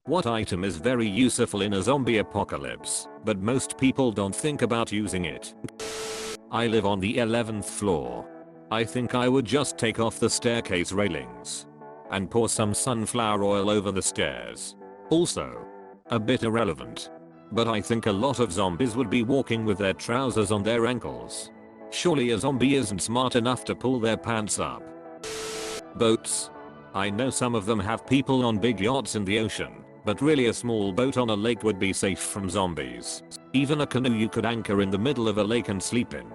What item is very useful in a zombie apocalypse, but most people don't think about using it? I live on the 11th floor. I think I would just take off the staircase railings and pour some sunflower oil over the stairs. Also, a bit irrelevant, but I think a lot of zombies would be walking with their trousers on their ankles. Surely a zombie isn't smart enough to pull their pants up. Boats. I know some of them have people on big yachts in the ocean, but really a small boat on a lake would be safe from zombies. Even a canoe you could anchor in the middle of a lake and sleep in.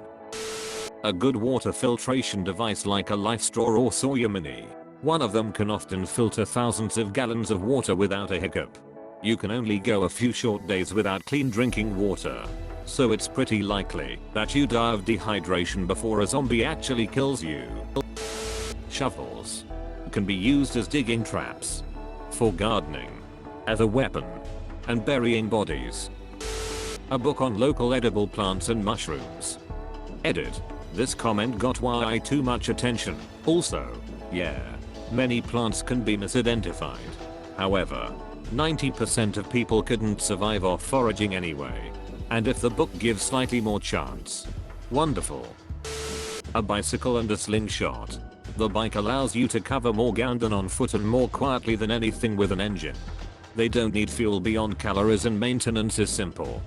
A good water filtration device like a Life Straw or Sawyer Mini. One of them can often filter thousands of gallons of water without a hiccup. You can only go a few short days without clean drinking water, so it's pretty likely that you die of dehydration before a zombie actually kills you. Shovels can be used as digging traps, for gardening, as a weapon, and burying bodies. A book on local edible plants and mushrooms. Edit. This comment got way too much attention. Also, yeah, many plants can be misidentified. However, 90% of people couldn't survive off foraging anyway. And if the book gives slightly more chance, wonderful. A bicycle and a slingshot. The bike allows you to cover more ground than on foot and more quietly than anything with an engine. They don't need fuel beyond calories and maintenance is simple.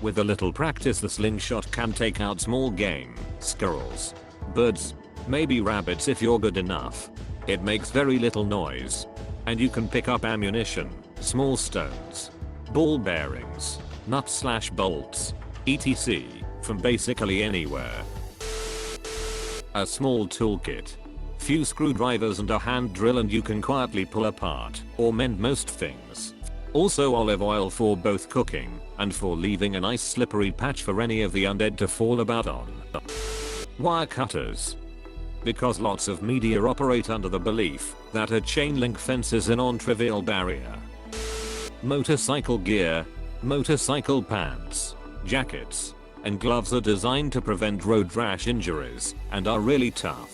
With a little practice the slingshot can take out small game, squirrels, birds, maybe rabbits if you're good enough. It makes very little noise. And you can pick up ammunition, small stones, ball bearings, nuts/bolts, etc. from basically anywhere. A small toolkit. Few screwdrivers and a hand drill and you can quietly pull apart or mend most things. Also olive oil for both cooking and for leaving a nice slippery patch for any of the undead to fall about on. Wire cutters. Because lots of media operate under the belief that a chain link fence is a non-trivial barrier. Motorcycle gear. Motorcycle pants, jackets, and gloves are designed to prevent road rash injuries and are really tough.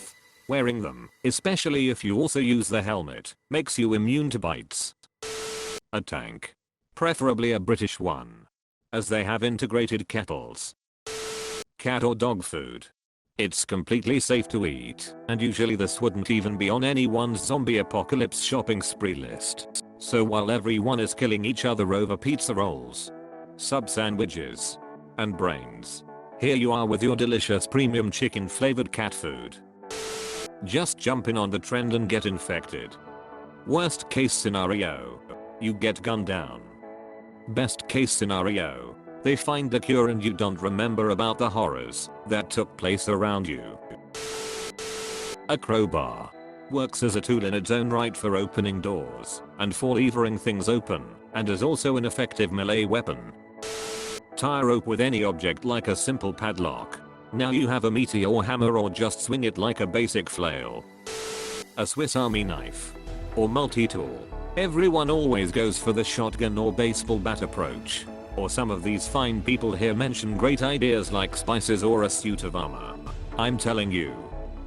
Wearing them, especially if you also use the helmet, makes you immune to bites. A tank. Preferably a British one, as they have integrated kettles. Cat or dog food. It's completely safe to eat, and usually this wouldn't even be on anyone's zombie apocalypse shopping spree list. So while everyone is killing each other over pizza rolls, sub sandwiches, and brains, here you are with your delicious premium chicken flavored cat food. Just jump in on the trend and get infected. Worst case scenario, you get gunned down. Best case scenario, they find the cure and you don't remember about the horrors that took place around you. A crowbar. Works as a tool in its own right for opening doors and for levering things open, and is also an effective melee weapon. Tie a rope with any object like a simple padlock. Now you have a meteor hammer or just swing it like a basic flail. A Swiss Army knife. Or multi-tool. Everyone always goes for the shotgun or baseball bat approach. Or some of these fine people here mention great ideas like spices or a suit of armor. I'm telling you,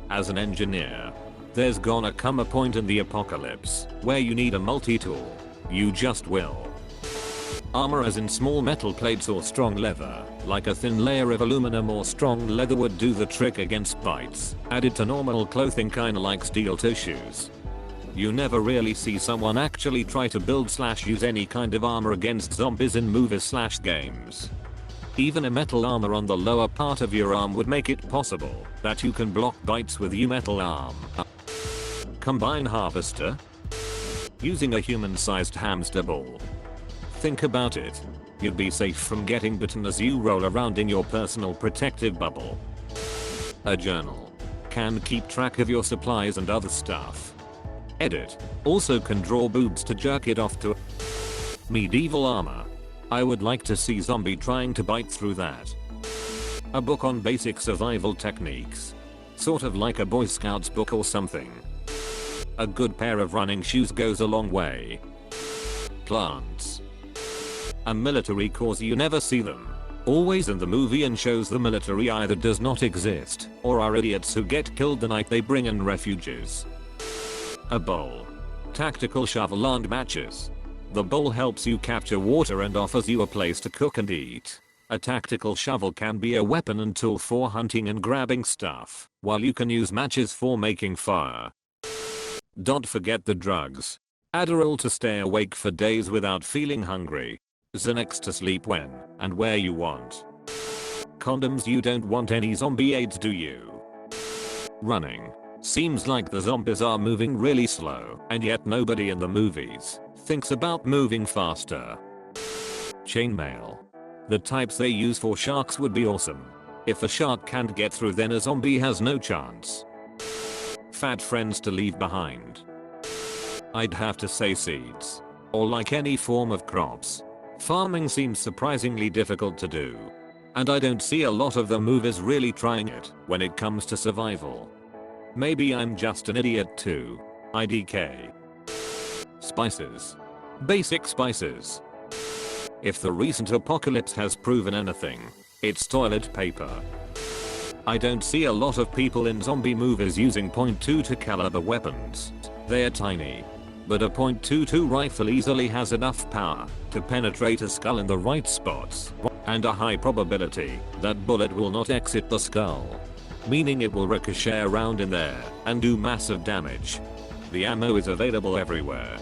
as an engineer, there's gonna come a point in the apocalypse where you need a multi-tool. You just will. Armor as in small metal plates or strong leather, like a thin layer of aluminum or strong leather would do the trick against bites, added to normal clothing kinda like steel toe shoes. You never really see someone actually try to build/use any kind of armor against zombies in movies/games. Even a metal armor on the lower part of your arm would make it possible that you can block bites with your metal arm. Combine harvester. Using a human-sized hamster ball. Think about it. You'd be safe from getting bitten as you roll around in your personal protective bubble. A journal. Can keep track of your supplies and other stuff. Edit. Also can draw boobs to jerk it off to. Medieval armor. I would like to see zombie trying to bite through that. A book on basic survival techniques. Sort of like a Boy Scouts book or something. A good pair of running shoes goes a long way. Plants. A military cause you never see them. Always in the movie and shows the military either does not exist or are idiots who get killed the night they bring in refugees. A bowl. Tactical shovel and matches. The bowl helps you capture water and offers you a place to cook and eat. A tactical shovel can be a weapon and tool for hunting and grabbing stuff, while you can use matches for making fire. Don't forget the drugs. Adderall to stay awake for days without feeling hungry. Xanax to sleep when and where you want. Condoms, you don't want any zombie AIDS, do you? Running. Seems like the zombies are moving really slow, and yet nobody in the movies thinks about moving faster. Chainmail. The types they use for sharks would be awesome. If a shark can't get through, then a zombie has no chance. Fat friends to leave behind. I'd have to say seeds. Or like any form of crops. Farming seems surprisingly difficult to do. And I don't see a lot of the movies really trying it when it comes to survival. Maybe I'm just an idiot too. IDK. Spices. Basic spices. If the recent apocalypse has proven anything, it's toilet paper. I don't see a lot of people in zombie movies using .22 caliber weapons. They're tiny. But a .22 rifle easily has enough power to penetrate a skull in the right spots, and a high probability that bullet will not exit the skull. Meaning it will ricochet around in there and do massive damage. The ammo is available everywhere.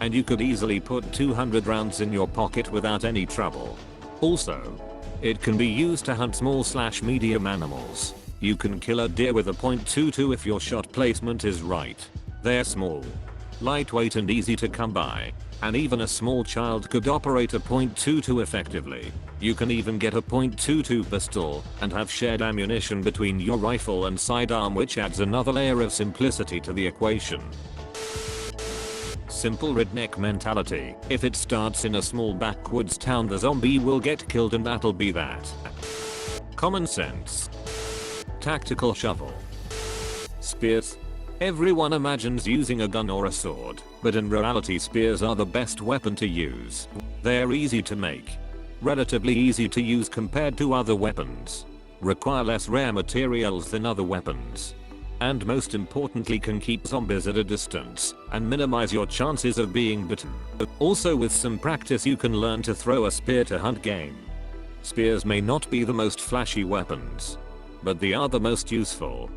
And you could easily put 200 rounds in your pocket without any trouble. Also, it can be used to hunt small/medium animals. You can kill a deer with a .22 if your shot placement is right. They're small, lightweight and easy to come by. And even a small child could operate a .22 effectively. You can even get a .22 pistol and have shared ammunition between your rifle and sidearm, which adds another layer of simplicity to the equation. Simple redneck mentality. If it starts in a small backwoods town, the zombie will get killed and that'll be that. Common sense. Tactical shovel. Spears. Everyone imagines using a gun or a sword, but in reality spears are the best weapon to use. They're easy to make. Relatively easy to use compared to other weapons. Require less rare materials than other weapons. And most importantly, can keep zombies at a distance and minimize your chances of being bitten. Also, with some practice you can learn to throw a spear to hunt game. Spears may not be the most flashy weapons, but they are the most useful.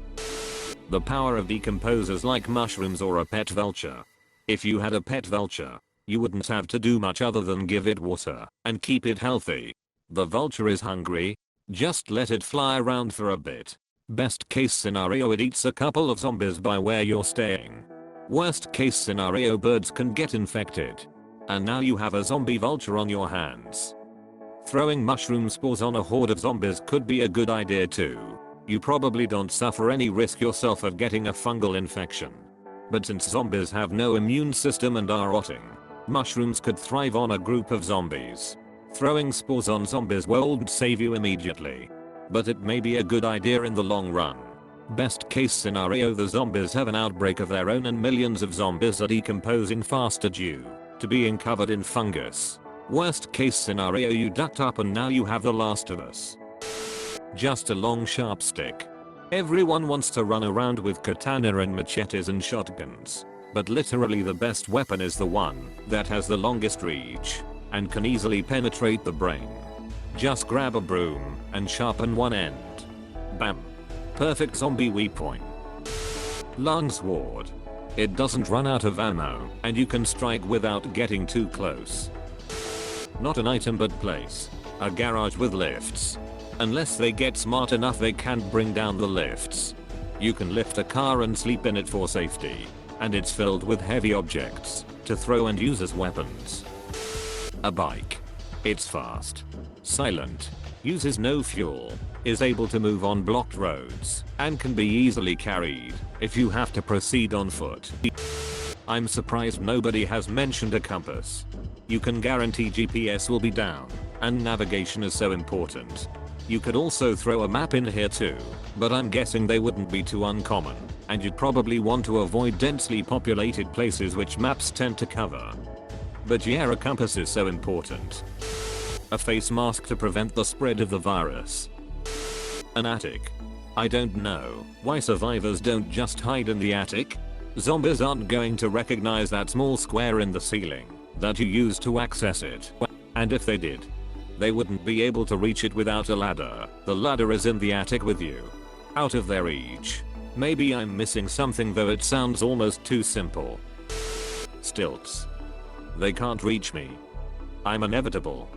The power of decomposers like mushrooms or a pet vulture. If you had a pet vulture, you wouldn't have to do much other than give it water and keep it healthy. The vulture is hungry, just let it fly around for a bit. Best case scenario, it eats a couple of zombies by where you're staying. Worst case scenario, birds can get infected. And now you have a zombie vulture on your hands. Throwing mushroom spores on a horde of zombies could be a good idea too. You probably don't suffer any risk yourself of getting a fungal infection. But since zombies have no immune system and are rotting, mushrooms could thrive on a group of zombies. Throwing spores on zombies won't save you immediately, but it may be a good idea in the long run. Best case scenario, the zombies have an outbreak of their own and millions of zombies are decomposing faster due to being covered in fungus. Worst case scenario, you ducked up and now you have the Last of Us. Just a long sharp stick. Everyone wants to run around with katana and machetes and shotguns, but literally the best weapon is the one that has the longest reach and can easily penetrate the brain. Just grab a broom and sharpen one end. Bam. Perfect zombie weapon. Long sword. It doesn't run out of ammo and you can strike without getting too close. Not an item but place. A garage with lifts. Unless they get smart enough, they can't bring down the lifts. You can lift a car and sleep in it for safety. And it's filled with heavy objects to throw and use as weapons. A bike. It's fast, silent, uses no fuel, is able to move on blocked roads, and can be easily carried if you have to proceed on foot. I'm surprised nobody has mentioned a compass. You can guarantee GPS will be down, and navigation is so important. You could also throw a map in here too, but I'm guessing they wouldn't be too uncommon, and you'd probably want to avoid densely populated places which maps tend to cover. But yeah, a compass is so important. A face mask to prevent the spread of the virus. An attic. I don't know why survivors don't just hide in the attic. Zombies aren't going to recognize that small square in the ceiling. that you use to access it. And if they did, they wouldn't be able to reach it without a ladder. The ladder is in the attic with you. Out of their reach. Maybe I'm missing something, though it sounds almost too simple. Stilts. They can't reach me. I'm inevitable.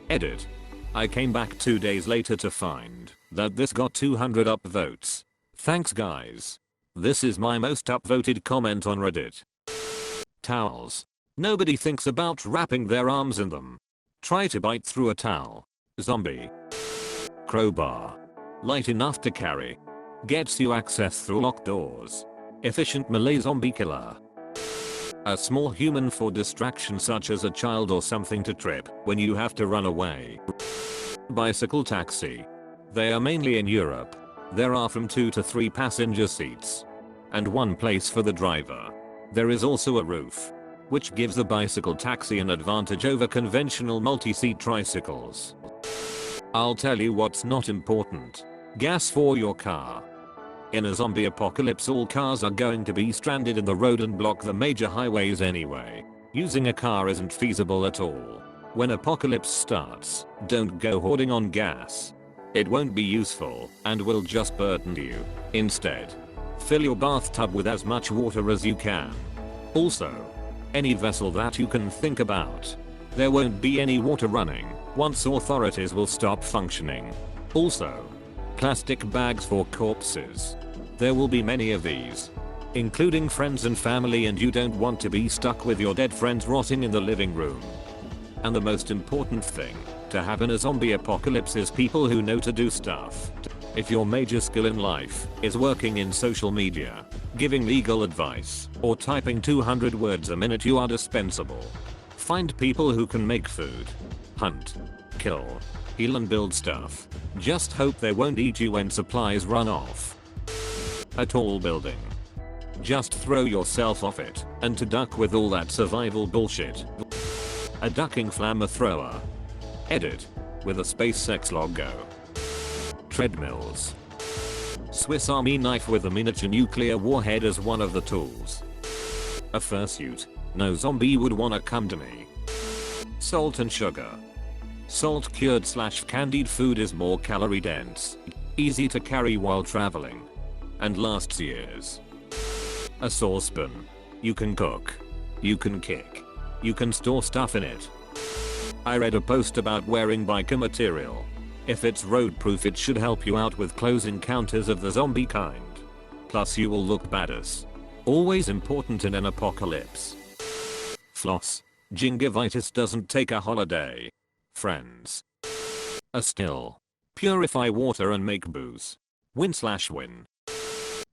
Edit. I came back 2 days later to find that this got 200 upvotes. Thanks guys. This is my most upvoted comment on Reddit. Towels. Nobody thinks about wrapping their arms in them. Try to bite through a towel. Zombie. Crowbar. Light enough to carry. Gets you access through locked doors. Efficient melee zombie killer. A small human for distraction, such as a child or something to trip when you have to run away. Bicycle taxi. They are mainly in Europe. There are from 2 to 3 passenger seats. And 1 place for the driver. There is also a roof, which gives the bicycle taxi an advantage over conventional multi-seat tricycles. I'll tell you what's not important. Gas for your car. In a zombie apocalypse, all cars are going to be stranded in the road and block the major highways anyway. Using a car isn't feasible at all. When apocalypse starts, don't go hoarding on gas. It won't be useful and will just burden you. Instead, fill your bathtub with as much water as you can. Also, any vessel that you can think about. There won't be any water running once authorities will stop functioning. Also, plastic bags for corpses. There will be many of these, including friends and family, and you don't want to be stuck with your dead friends rotting in the living room. And the most important thing to have in a zombie apocalypse is people who know to do stuff. If your major skill in life is working in social media, giving legal advice, or typing 200 words a minute, you are dispensable. Find people who can make food, hunt, kill, heal and build stuff. Just hope they won't eat you when supplies run off. A tall building. Just throw yourself off it and to duck with all that survival bullshit. A ducking flamethrower. Edit. With a SpaceX logo. Treadmills. Swiss Army knife with a miniature nuclear warhead as one of the tools. A fursuit. No zombie would wanna come to me. Salt and sugar. Salt cured / candied food is more calorie dense, easy to carry while traveling, and lasts years. A saucepan. You can cook. You can kick. You can store stuff in it. I read a post about wearing biker material. If it's road-proof, it should help you out with close encounters of the zombie kind. Plus you will look badass. Always important in an apocalypse. Floss. Gingivitis doesn't take a holiday. Friends. A still. Purify water and make booze. Win/win.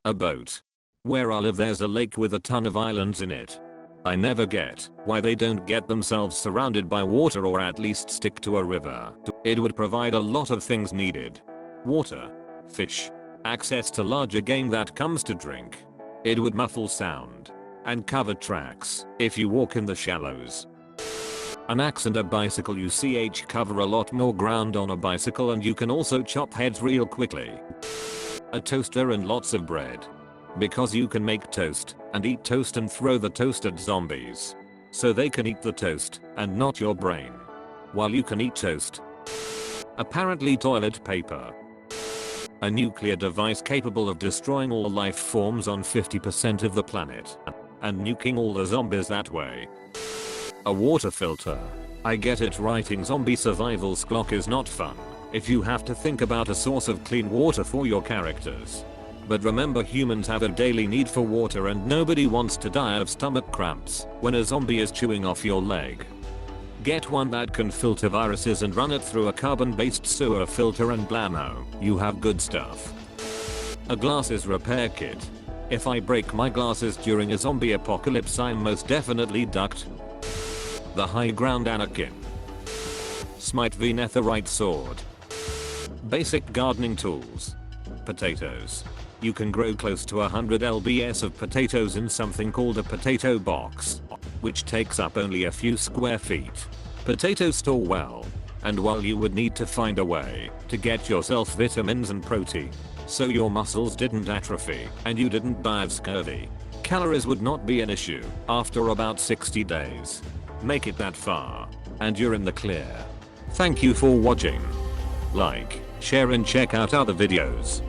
A boat. Where I live there's a lake with a ton of islands in it. I never get why they don't get themselves surrounded by water, or at least stick to a river. It would provide a lot of things needed. Water, fish, access to larger game that comes to drink. It would muffle sound and cover tracks if you walk in the shallows. An axe and a bicycle. You cover a lot more ground on a bicycle, and you can also chop heads real quickly. A toaster and lots of bread. Because you can make toast and eat toast and throw the toast at zombies. So they can eat the toast and not your brain. While you can eat toast. Apparently toilet paper. A nuclear device capable of destroying all life forms on 50% of the planet. And nuking all the zombies that way. A water filter. I get it, writing zombie survival schlock is not fun if you have to think about a source of clean water for your characters. But remember, humans have a daily need for water, and nobody wants to die of stomach cramps when a zombie is chewing off your leg. Get one that can filter viruses and run it through a carbon-based sewer filter, and blammo, you have good stuff. A glasses repair kit. If I break my glasses during a zombie apocalypse, I'm most definitely ducked. The high ground Anakin. Smite v netherite sword. Basic gardening tools. Potatoes. You can grow close to 100 lbs of potatoes in something called a potato box, which takes up only a few square feet. Potatoes store well, and while you would need to find a way to get yourself vitamins and protein, so your muscles didn't atrophy and you didn't die of scurvy, calories would not be an issue after about 60 days. make it that far, and you're in the clear. Thank you for watching. Like, share and check out other videos.